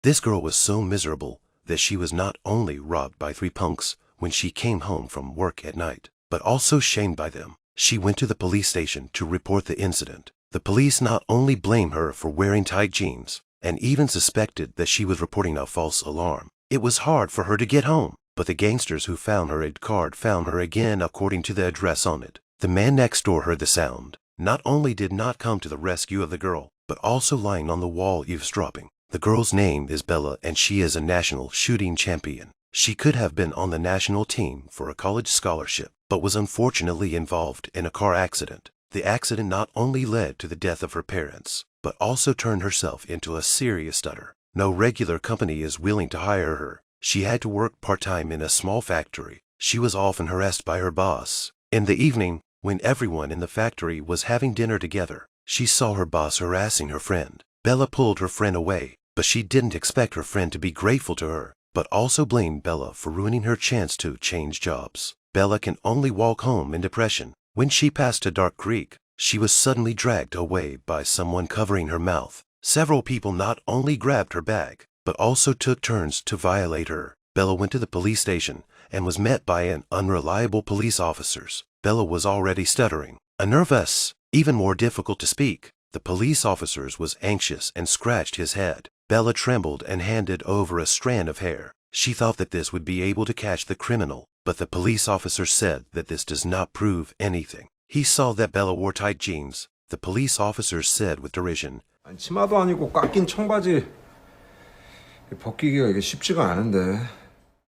This girl was so miserable that she was not only robbed by 3 punks when she came home from work at night, but also shamed by them. She went to the police station to report the incident. The police not only blamed her for wearing tight jeans, and even suspected that she was reporting a false alarm. It was hard for her to get home, but the gangsters who found her ID card found her again according to the address on it. The man next door heard the sound, not only did not come to the rescue of the girl, but also lying on the wall eavesdropping. The girl's name is Bella and she is a national shooting champion. She could have been on the national team for a college scholarship, but was unfortunately involved in a car accident. The accident not only led to the death of her parents, but also turned herself into a serious stutter. No regular company is willing to hire her. She had to work part-time in a small factory. She was often harassed by her boss. In the evening, when everyone in the factory was having dinner together, she saw her boss harassing her friend. Bella pulled her friend away, but she didn't expect her friend to be grateful to her, but also blamed Bella for ruining her chance to change jobs. Bella can only walk home in depression. When she passed a dark creek, she was suddenly dragged away by someone covering her mouth. Several people not only grabbed her bag, but also took turns to violate her. Bella went to the police station and was met by an unreliable police officers. Bella was already stuttering, nervous, even more difficult to speak. The police officers was anxious and scratched his head. Bella trembled and handed over a strand of hair. She thought that this would be able to catch the criminal, but the police officer said that this does not prove anything. He saw that Bella wore tight jeans. The police officer said with derision, 치마도 아니고 깎인 청바지 벗기기가 이게 쉽지가 않은데.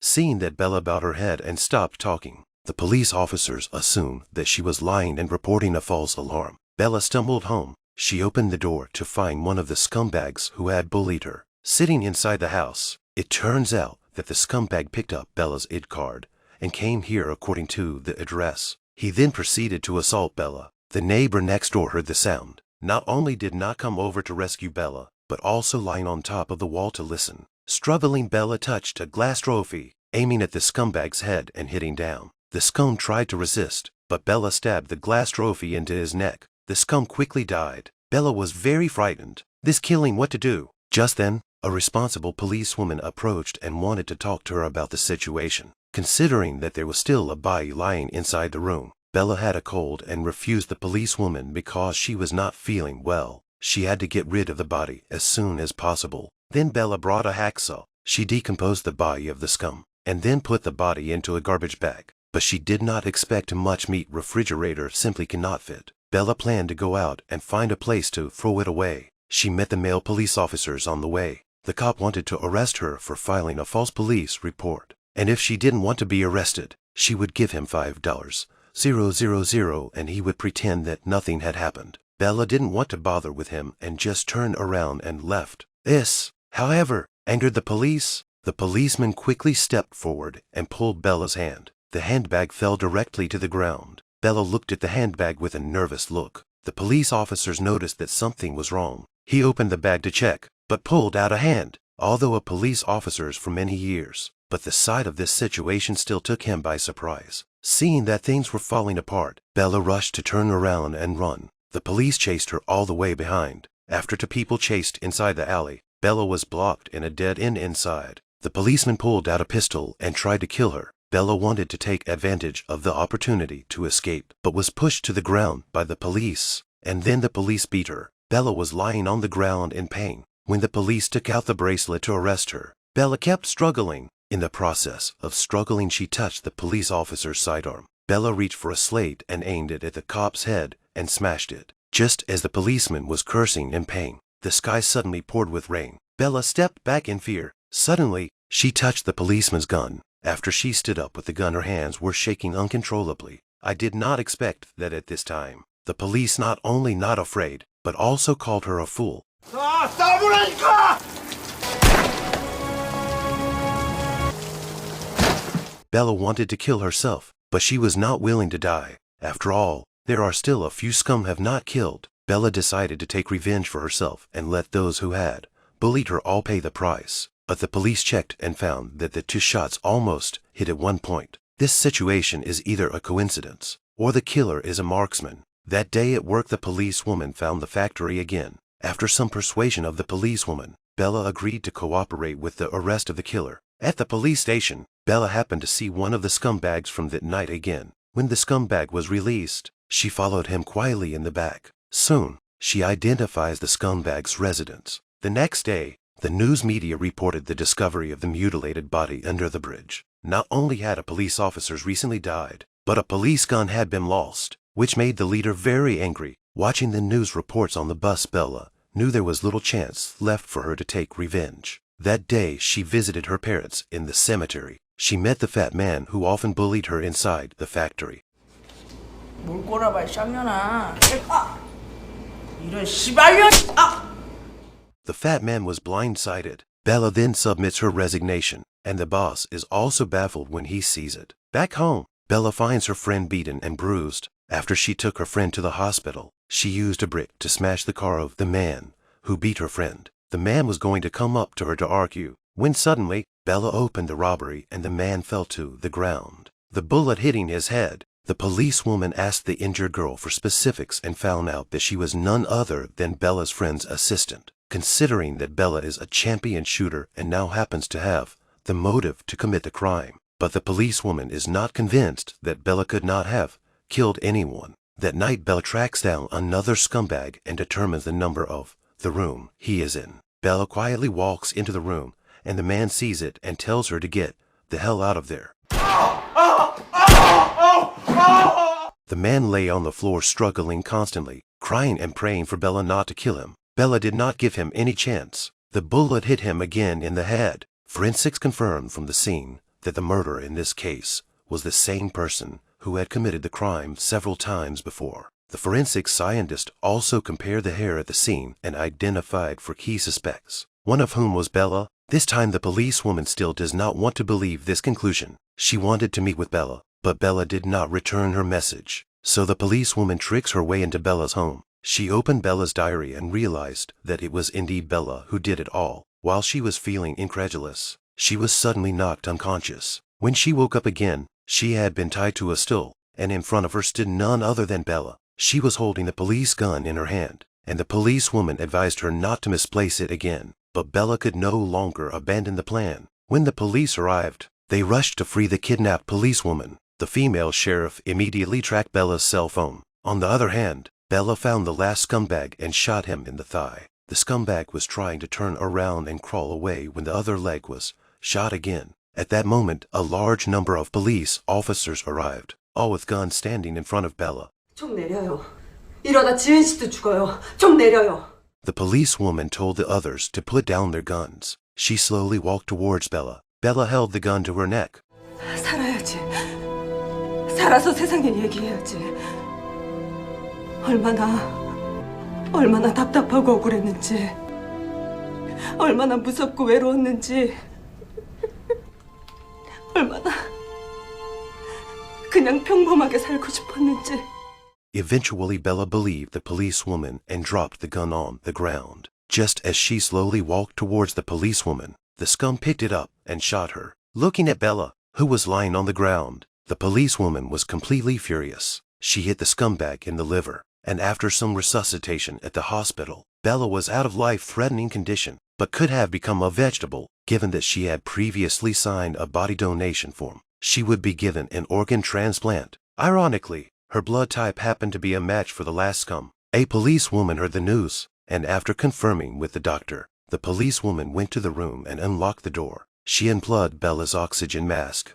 Seeing that Bella bowed her head and stopped talking, the police officers assumed that she was lying and reporting a false alarm. Bella stumbled home. She opened the door to find one of the scumbags who had bullied her sitting inside the house. It turns out that the scumbag picked up Bella's ID card and came here according to the address. He then proceeded to assault Bella. The neighbor next door heard the sound. Not only did not come over to rescue Bella, but also lying on top of the wall to listen. Struggling, Bella touched a glass trophy, aiming at the scumbag's head and hitting down. The scum tried to resist, but Bella stabbed the glass trophy into his neck. The scum quickly died. Bella was very frightened. This killing, what to do? Just then, a responsible policewoman approached and wanted to talk to her about the situation. Considering that there was still a body lying inside the room, Bella had a cold and refused the policewoman because she was not feeling well. She had to get rid of the body as soon as possible. Then Bella brought a hacksaw. She decomposed the body of the scum and then put the body into a garbage bag. But she did not expect much meat. Refrigerator simply cannot fit. Bella planned to go out and find a place to throw it away. She met the male police officers on the way. The cop wanted to arrest her for filing a false police report. And if she didn't want to be arrested, she would give him $5,000 and he would pretend that nothing had happened. Bella didn't want to bother with him and just turned around and left. This, however, angered the police. The policeman quickly stepped forward and pulled Bella's hand. The handbag fell directly to the ground. Bella looked at the handbag with a nervous look. The police officers noticed that something was wrong. He opened the bag to check, but pulled out a hand. Although a police officer for many years, but the sight of this situation still took him by surprise. Seeing that things were falling apart, Bella rushed to turn around and run. The police chased her all the way behind. After 2 people chased inside the alley, Bella was blocked in a dead end inside. The policeman pulled out a pistol and tried to kill her. Bella wanted to take advantage of the opportunity to escape, but was pushed to the ground by the police, and then the police beat her. Bella was lying on the ground in pain. When the police took out the bracelet to arrest her, Bella kept struggling. In the process of struggling, she touched the police officer's sidearm. Bella reached for a slate and aimed it at the cop's head and smashed it. Just as the policeman was cursing in pain, the sky suddenly poured with rain. Bella stepped back in fear. Suddenly, she touched the policeman's gun. After she stood up with the gun, her hands were shaking uncontrollably. I did not expect that at this time. The police not only not afraid, but also called her a fool. Bella wanted to kill herself, but she was not willing to die. After all, there are still a few scum have not killed. Bella decided to take revenge for herself and let those who had bullied her all pay the price. But the police checked and found that the 2 shots almost hit at one point. This situation is either a coincidence, or the killer is a marksman. That day at work, the policewoman found the factory again. After some persuasion of the policewoman, Bella agreed to cooperate with the arrest of the killer. At the police station, Bella happened to see one of the scumbags from that night again. When the scumbag was released, she followed him quietly in the back. Soon, she identifies the scumbag's residence. The next day, the news media reported the discovery of the mutilated body under the bridge. Not only had a police officer recently died, but a police gun had been lost, which made the leader very angry. Watching the news reports on the bus, Bella knew there was little chance left for her to take revenge. That day, she visited her parents in the cemetery. She met the fat man who often bullied her inside the factory. 뭘 꼬라봐, 쌍년아. 이런 씨발년. The fat man was blindsided. Bella then submits her resignation, and the boss is also baffled when he sees it. Back home, Bella finds her friend beaten and bruised. After she took her friend to the hospital, she used a brick to smash the car of the man who beat her friend. The man was going to come up to her to argue, when suddenly, Bella opened the robbery and the man fell to the ground. The bullet hitting his head, the policewoman asked the injured girl for specifics and found out that she was none other than Bella's friend's assistant. Considering that Bella is a champion shooter and now happens to have the motive to commit the crime, but the policewoman is not convinced that Bella could not have killed anyone. That night, Bella tracks down another scumbag and determines the number of the room he is in. Bella quietly walks into the room, and the man sees it and tells her to get the hell out of there. The man lay on the floor struggling constantly, crying and praying for Bella not to kill him. Bella did not give him any chance. The bullet hit him again in the head. Forensics confirmed from the scene that the murderer in this case was the same person who had committed the crime several times before. The forensic scientist also compared the hair at the scene and identified for key suspects, one of whom was Bella. This time the policewoman still does not want to believe this conclusion. She wanted to meet with Bella, but Bella did not return her message. So the policewoman tricks her way into Bella's home. She opened Bella's diary and realized that it was indeed Bella who did it all. While she was feeling incredulous, she was suddenly knocked unconscious. When she woke up again, she had been tied to a stool, and in front of her stood none other than Bella. She was holding the police gun in her hand, and the policewoman advised her not to misplace it again. But Bella could no longer abandon the plan. When the police arrived, they rushed to free the kidnapped policewoman. The female sheriff immediately tracked Bella's cell phone. On the other hand, Bella found the last scumbag and shot him in the thigh. The scumbag was trying to turn around and crawl away when the other leg was shot again. At that moment, a large number of police officers arrived, all with guns standing in front of Bella. 총 내려요. 이러다 지은 씨도 죽어요. 총 내려요. The policewoman told the others to put down their guns. She slowly walked towards Bella. Bella held the gun to her neck. 살아야지. 살아서 세상에 얘기해야지. 얼마나 답답하고 억울했는지, 얼마나 무섭고 외로웠는지, 얼마나 그냥 평범하게 살고 싶었는지. Eventually, Bella believed the policewoman and dropped the gun on the ground. Just as she slowly walked towards the policewoman, the scum picked it up and shot her. Looking at Bella, who was lying on the ground, the policewoman was completely furious. She hit the scumbag in the liver, and after some resuscitation at the hospital, Bella was out of life-threatening condition, but could have become a vegetable, given that she had previously signed a body donation form. She would be given an organ transplant. Ironically, her blood type happened to be a match for the last scum. A policewoman heard the news, and after confirming with the doctor, the policewoman went to the room and unlocked the door. She unplugged Bella's oxygen mask,